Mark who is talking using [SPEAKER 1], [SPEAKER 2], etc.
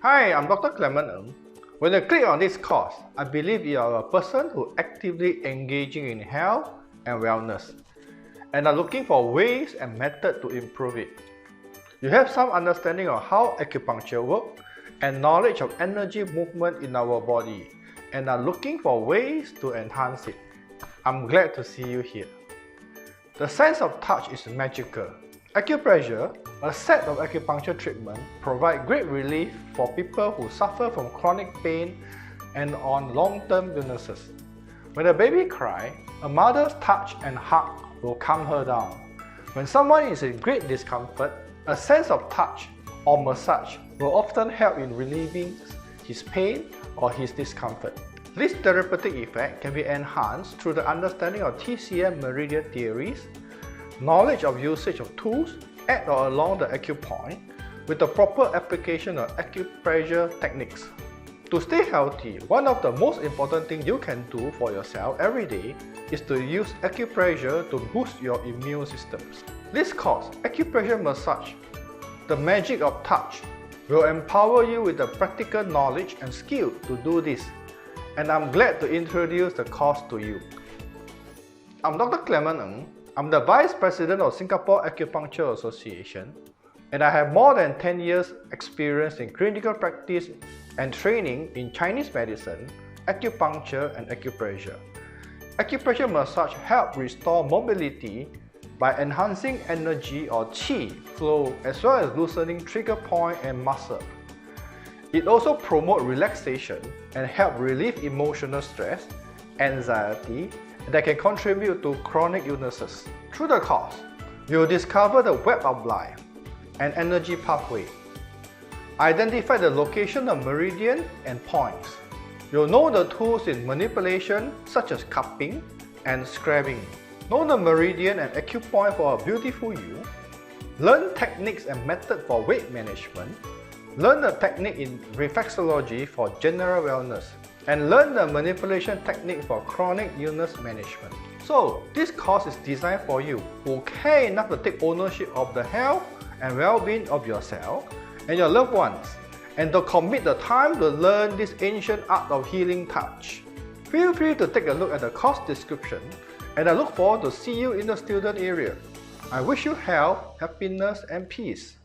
[SPEAKER 1] Hi, I'm Dr. Clement Ng. When you click on this course, I believe you are a person who actively engaging in health and wellness and are looking for ways and methods to improve it. You have some understanding of how acupuncture works and knowledge of energy movement in our body and are looking for ways to enhance it. I'm glad to see you here. The sense of touch is magical. Acupressure, a set of acupuncture treatment, provide great relief for people who suffer from chronic pain and on long-term illnesses. When a baby cries, a mother's touch and hug will calm her down. When someone is in great discomfort, a sense of touch or massage will often help in relieving his pain or his discomfort. This therapeutic effect can be enhanced through the understanding of TCM meridian theories, knowledge of usage of tools at or along the acupoint, with the proper application of acupressure techniques. To stay healthy, one of the most important things you can do for yourself every day is to use acupressure to boost your immune systems. This course, Acupressure Massage, the magic of touch, will empower you with the practical knowledge and skill to do this, and I'm glad to introduce the course to you. I'm Dr. Clement Ng. I'm the Vice President of Singapore Acupuncture Association, and I have more than 10 years experience in clinical practice and training in Chinese medicine, acupuncture and acupressure. Acupressure massage helps restore mobility by enhancing energy or qi flow as well as loosening trigger point and muscle. It also promotes relaxation and helps relieve emotional stress, anxiety, that can contribute to chronic illnesses. Through the course, you'll discover the web of life and energy pathway. Identify the location of meridian and points. You'll know the tools in manipulation such as cupping and scrubbing. Know the meridian and acupoint for a beautiful you. Learn techniques and methods for weight management. Learn the technique in reflexology for general wellness. And learn the manipulation technique for chronic illness management. So, this course is designed for you who care enough to take ownership of the health and well-being of yourself and your loved ones, and to commit the time to learn this ancient art of healing touch. Feel free to take a look at the course description, and I look forward to see you in the student area. I wish you health, happiness, and peace.